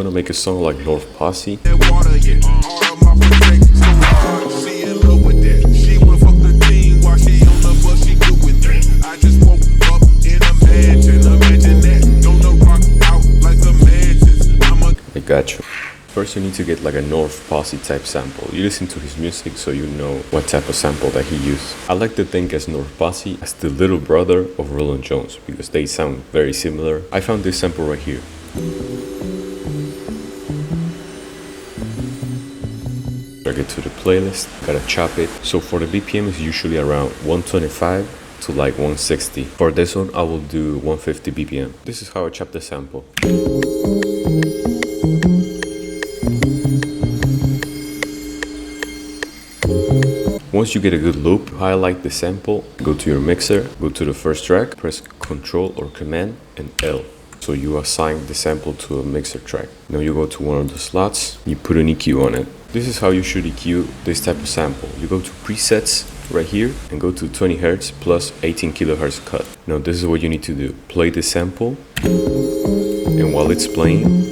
wanna make a song like North Posse? I got you. First you need to get like a North Posse type sample. You listen to his music so you know what type of sample that he used. I like to think as North Posse as the little brother of Roland Jones because they sound very similar. I found this sample right here. Drag it to the playlist, gotta chop it. So for the BPM is usually around 125 to like 160. For this one I will do 150 BPM. This is how I chop the sample. Once you get a good loop, highlight the sample, go to your mixer, go to the first track, press Ctrl or Command and L. So you assign the sample to a mixer track. Now you go to one of the slots, you put an EQ on it. This is how you should EQ this type of sample. You go to presets right here and go to 20 Hz plus 18 kHz cut. Now this is what you need to do. Play the sample and while it's playing,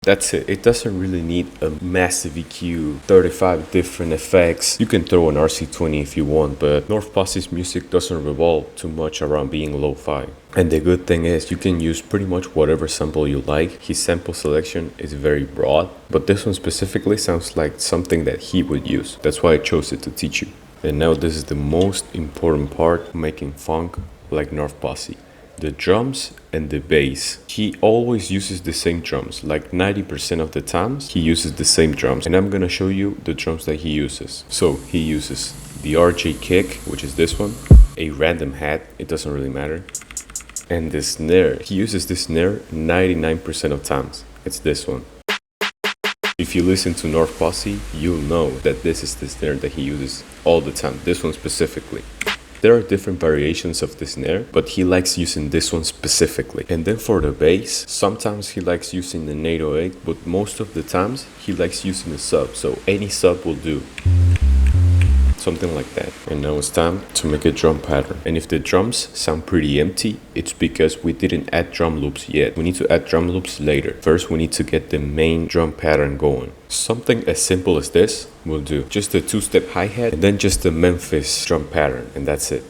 that's it. It doesn't really need a massive EQ, 35 different effects. You can throw an RC20 if you want, but North Posse's music doesn't revolve too much around being lo-fi. And the good thing is you can use pretty much whatever sample you like. His sample selection is very broad, but this one specifically sounds like something that he would use. That's why I chose it to teach you. And now this is the most important part, making funk like North Posse. The drums and the bass. He always uses the same drums, like 90% of the times he uses the same drums, and I'm gonna show you the drums that he uses. So he uses the RJ kick, which is this one, a random hat, it doesn't really matter, and the snare. He uses this snare 99% of times. It's this one. If you listen to North Posse, you'll know that this is the snare that he uses all the time, this one specifically. There are different variations of the snare, but he likes using this one specifically. And then for the bass, sometimes he likes using the 808, but most of the times he likes using a sub, so any sub will do. Something like that. And now it's time to make a drum pattern. And if the drums sound pretty empty, it's because we didn't add drum loops yet. We need to add drum loops later. First, we need to get the main drum pattern going. Something as simple as this will do. Just a two-step hi-hat and then just the Memphis drum pattern, and that's it.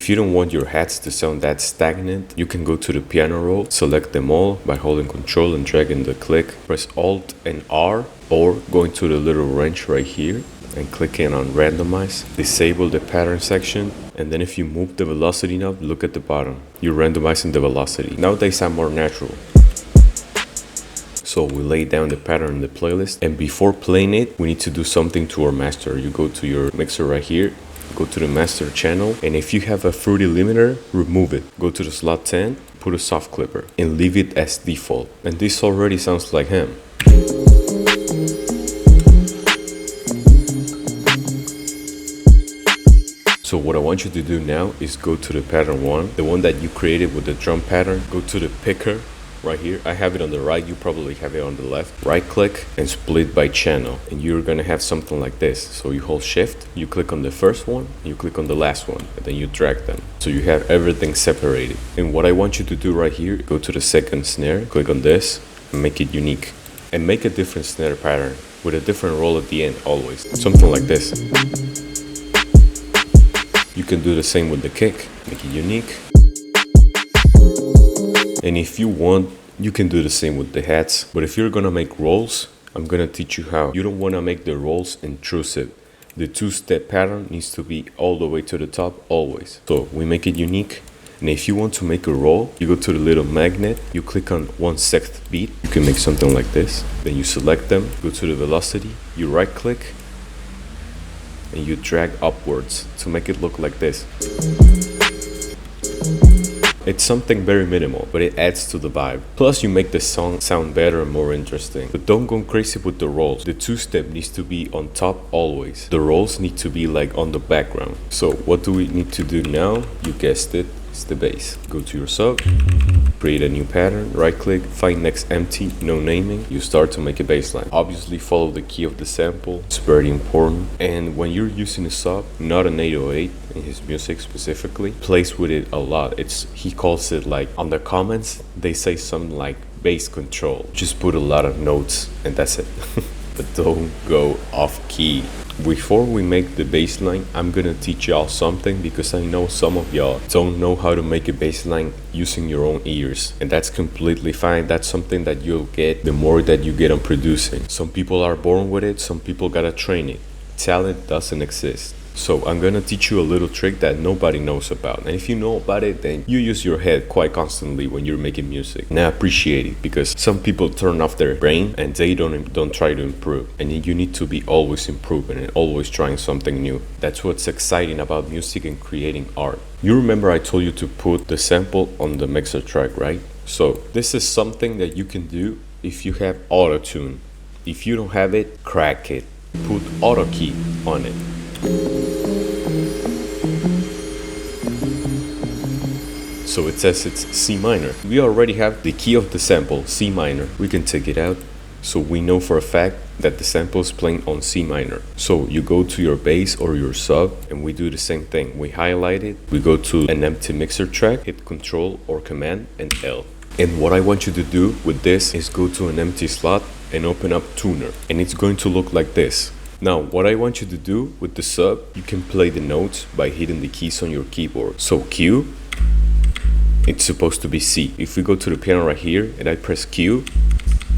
If you don't want your hats to sound that stagnant, you can go to the piano roll, select them all by holding Ctrl and dragging the click, press Alt and R, or going to the little wrench right here and clicking on randomize, disable the pattern section, and then if you move the velocity knob, look at the bottom, you're randomizing the velocity. Now they sound more natural. So we lay down the pattern in the playlist, and before playing it, we need to do something to our master. You go to your mixer right here, go to the master channel, and if you have a fruity limiter, remove it. Go to the slot 10, put a soft clipper, and leave it as default. And this already sounds like him. So what I want you to do now is go to the pattern 1, the one that you created with the drum pattern. Go to the picker right here. I have it on the right, you probably have it on the left. Right click and split by channel, and you're gonna have something like this. So you hold shift, you click on the first one, you click on the last one, and then you drag them. So you have everything separated. And what I want you to do right here, go to the second snare, click on this, and make it unique. And make a different snare pattern with a different roll at the end always. Something like this. You can do the same with the kick, make it unique. And if you want, you can do the same with the hats. But if you're gonna make rolls, I'm gonna teach you how. You don't wanna make the rolls intrusive. The two-step pattern needs to be all the way to the top always. So we make it unique. And if you want to make a roll, you go to the little magnet, you click on 1/6 beat. You can make something like this. Then you select them, go to the velocity, you right click, and you drag upwards to make it look like this. It's something very minimal, but it adds to the vibe. Plus you make the song sound better and more interesting. But don't go crazy with the rolls. The two-step needs to be on top always. The rolls need to be like on the background. So what do we need to do now? You guessed it, it's the bass. Go to your sub, create a new pattern, right click, find next empty, no naming, you start to make a bass line. Obviously follow the key of the sample, it's very important. And when you're using a sub, not an 808 in his music specifically, plays with it a lot. He calls it, like, on the comments they say something like bass control. Just put a lot of notes and that's it. But don't go off key. Before we make the bass line, I'm gonna teach y'all something, because I know some of y'all don't know how to make a bass line using your own ears, and that's completely fine. That's something that you'll get the more that you get on producing. Some people are born with it, some people gotta train it. Talent doesn't exist. So I'm gonna teach you a little trick that nobody knows about, and if you know about it, then you use your head quite constantly when you're making music. And I appreciate it, because some people turn off their brain and they don't try to improve, and you need to be always improving and always trying something new. That's what's exciting about music and creating art. You remember I told you to put the sample on the mixer track, right? So this is something that you can do if you have auto-tune. If you don't have it, crack it. Put auto key on it. So it says it's C minor. We already have the key of the sample, C minor. We can take it out, so we know for a fact that the sample is playing on C minor. So you go to your bass or your sub, and we do the same thing. We highlight it, we go to an empty mixer track, hit Control or Command and L. And what I want you to do with this is go to an empty slot and open up Tuner, and it's going to look like this. Now, what I want you to do with the sub, you can play the notes by hitting the keys on your keyboard. So Q, it's supposed to be C. If we go to the piano right here and I press Q,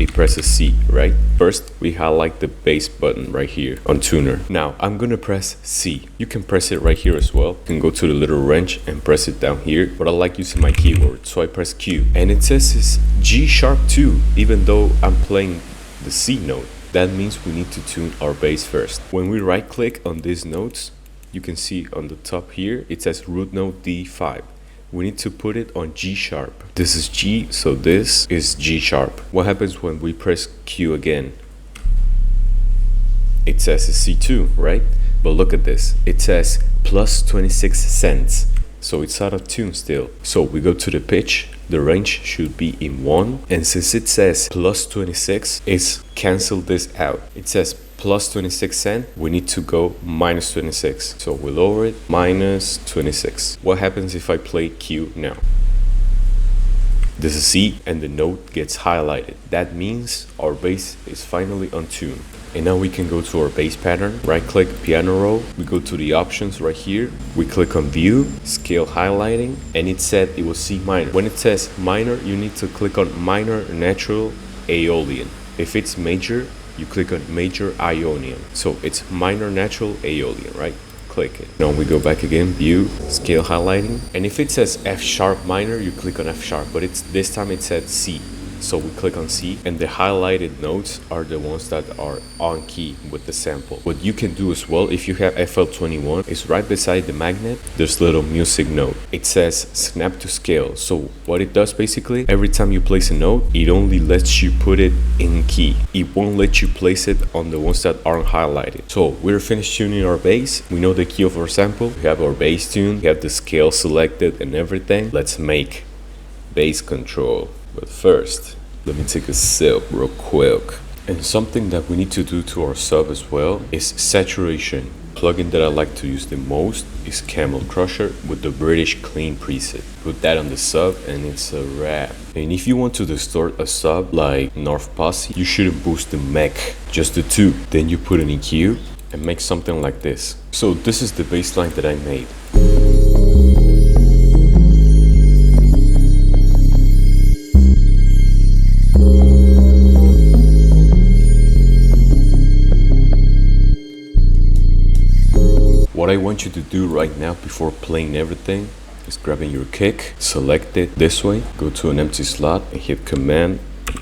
it presses C, right? First, we highlight the bass button right here on Tuner. Now, I'm gonna press C. You can press it right here as well. You can go to the little wrench and press it down here, but I like using my keyboard, so I press Q. And it says it's G sharp 2, even though I'm playing the C note. That means we need to tune our bass first. When we right click on these notes, you can see on the top here, it says root note D5. We need to put it on G sharp. This is G, so this is G sharp. What happens when we press Q again? It says it's C2, right? But look at this, it says plus 26 cents. So it's out of tune still. So we go to the pitch, the range should be in 1, and since it says plus 26, it's cancel this out. It says plus 26 cents, we need to go minus 26. So we lower it, minus 26. What happens if I play Q now? This is C, and the note gets highlighted. That means our bass is finally on tune. And now we can go to our bass pattern, right click piano roll, we go to the options right here, we click on view, scale highlighting, and it said it was C minor. When it says minor, you need to click on minor natural Aeolian. If it's major, you click on major Ionian. So it's minor natural Aeolian, right? Click it. Now we go back again, view, scale highlighting, and if it says F sharp minor, you click on F sharp, but this time it said C. So we click on C, and the highlighted notes are the ones that are on key with the sample. What you can do as well, if you have FL21, is right beside the magnet, there's a little music note. It says snap to scale. So what it does basically, every time you place a note, it only lets you put it in key. It won't let you place it on the ones that aren't highlighted. So we're finished tuning our bass. We know the key of our sample. We have our bass tune. We have the scale selected and everything. Let's make bass control. But first, let me take a sip real quick. And something that we need to do to our sub as well is saturation. Plugin that I like to use the most is Camel Crusher with the British Clean preset. Put that on the sub and it's a wrap. And if you want to distort a sub like North Posse, you shouldn't boost the mech, just the two. Then you put an EQ and make something like this. So this is the bass line that I made. What I want you to do right now before playing everything is grabbing your kick, select it this way, go to an empty slot and hit Command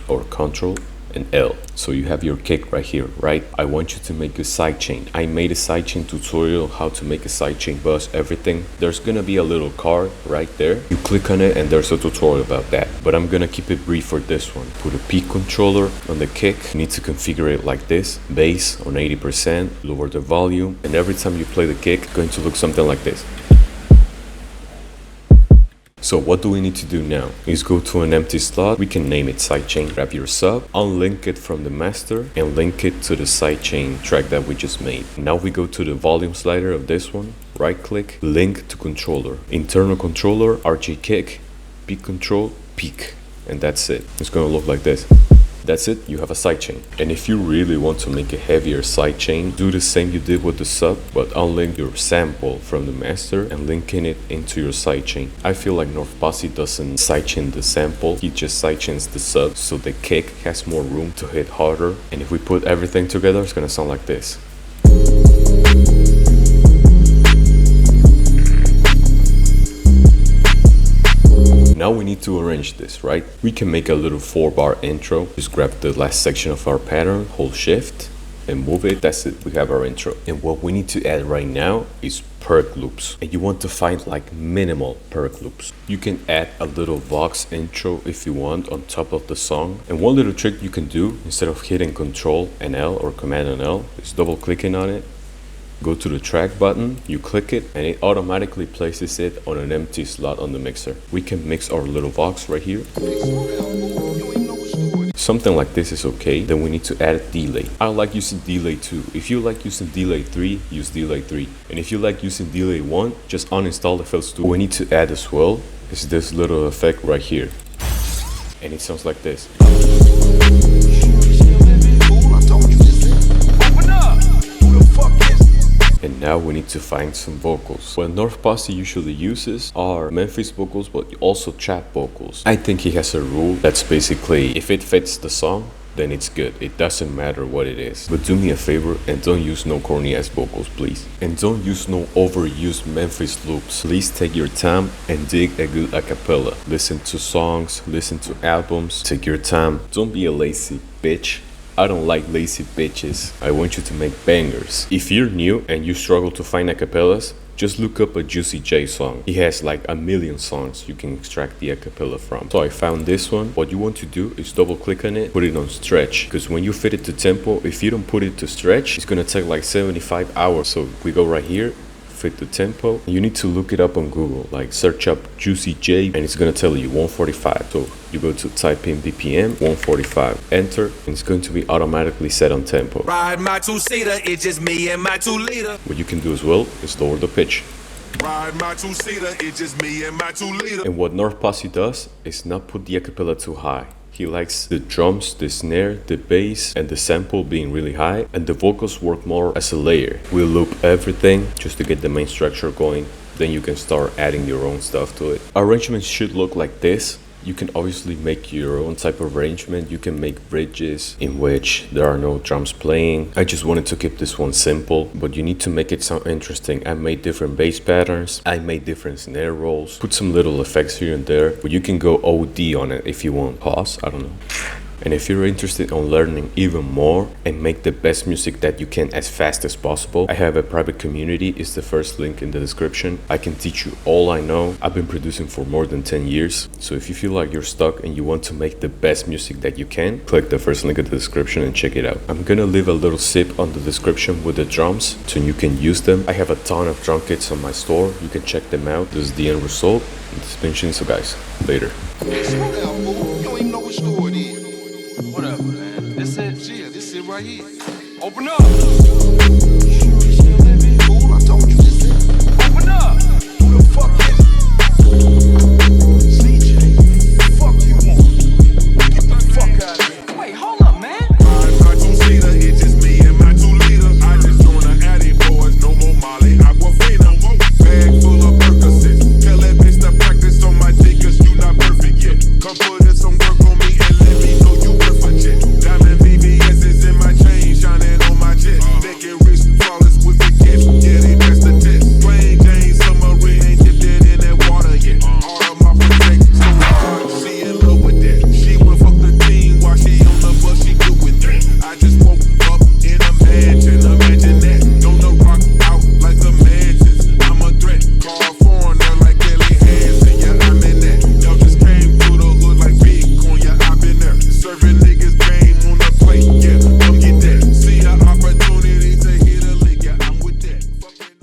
or Control and L. So you have your kick right here, right? I want you to make a sidechain. I made a sidechain tutorial, how to make a sidechain bus, everything. There's gonna be a little card right there. You click on it and there's a tutorial about that. But I'm gonna keep it brief for this one. Put a P controller on the kick. You need to configure it like this. Bass on 80%, lower the volume, and every time you play the kick, it's going to look something like this. So what do we need to do now? Is go to an empty slot. We can name it sidechain. Grab your sub, unlink it from the master, and link it to the sidechain track that we just made. Now we go to the volume slider of this one, right click, link to controller, internal controller, RG kick, peak control, peak, and that's it. It's gonna look like this. That's it, you have a sidechain. And if you really want to make a heavier sidechain, do the same you did with the sub, but unlink your sample from the master and linking it into your sidechain. I feel like North Posse doesn't sidechain the sample, he just sidechains the sub, so the kick has more room to hit harder. And if we put everything together, it's gonna sound like this. Now we need to arrange this, right? We can make a little 4-bar intro. Just grab the last section of our pattern, hold shift and move it. That's it, we have our intro. And what we need to add right now is perk loops. And you want to find like minimal perk loops. You can add a little Vox intro if you want on top of the song. And one little trick you can do, instead of hitting Control and L or Command and L, is double clicking on it. Go to the track button, you click it, and it automatically places it on an empty slot on the mixer. We can mix our little Vox right here. Something like this is okay. Then we need to add a delay. I like using delay 2. If you like using delay 3, use delay 3. And if you like using delay 1, just uninstall the FL Studio. What we need to add as well is this little effect right here. And it sounds like this. And now we need to find some vocals. What North Posse usually uses are Memphis vocals, but also trap vocals. I think he has a rule that's basically, if it fits the song, then it's good. It doesn't matter what it is. But do me a favor and don't use no corny ass vocals, please. And don't use no overused Memphis loops. Please take your time and dig a good acapella. Listen to songs, listen to albums. Take your time. Don't be a lazy bitch. I don't like lazy bitches. I want you to make bangers. If you're new and you struggle to find acapellas, just look up a Juicy J song. He has like a million songs you can extract the acapella from. So I found this one. What you want to do is double click on it, put it on stretch. Because when you fit it to tempo, if you don't put it to stretch, it's gonna take like 75 hours. So we go right here, fit the tempo. You need to look it up on Google, like search up Juicy J and it's gonna tell you 145. So you go to type in BPM 145, enter, and it's going to be automatically set on tempo. Ride my two-seater, it's just me and my 2-liter. What you can do as well is lower the pitch. Ride my two-seater, it's just me and my 2-liter. And what North Posse does is not put the acapella too high. He likes the drums, the snare, the bass, and the sample being really high, and the vocals work more as a layer. We loop everything just to get the main structure going, then you can start adding your own stuff to it. Arrangements should look like this. You can obviously make your own type of arrangement. You can make bridges in which there are no drums playing. I just wanted to keep this one simple, but you need to make it sound interesting. I made different bass patterns. I made different snare rolls. Put some little effects here and there, but you can go OD on it if you want. Pause, I don't know. And if you're interested in learning even more and make the best music that you can as fast as possible, I have a private community. It's the first link in the description. I can teach you all I know. I've been producing for more than 10 years. So if you feel like you're stuck and you want to make the best music that you can, click the first link in the description and check it out. I'm gonna leave a little zip on the description with the drums so you can use them. I have a ton of drum kits on my store. You can check them out. This is the end result. This has been Shinzo, guys. Later. Whatever, man. This it? Yeah, this it right here. Open up!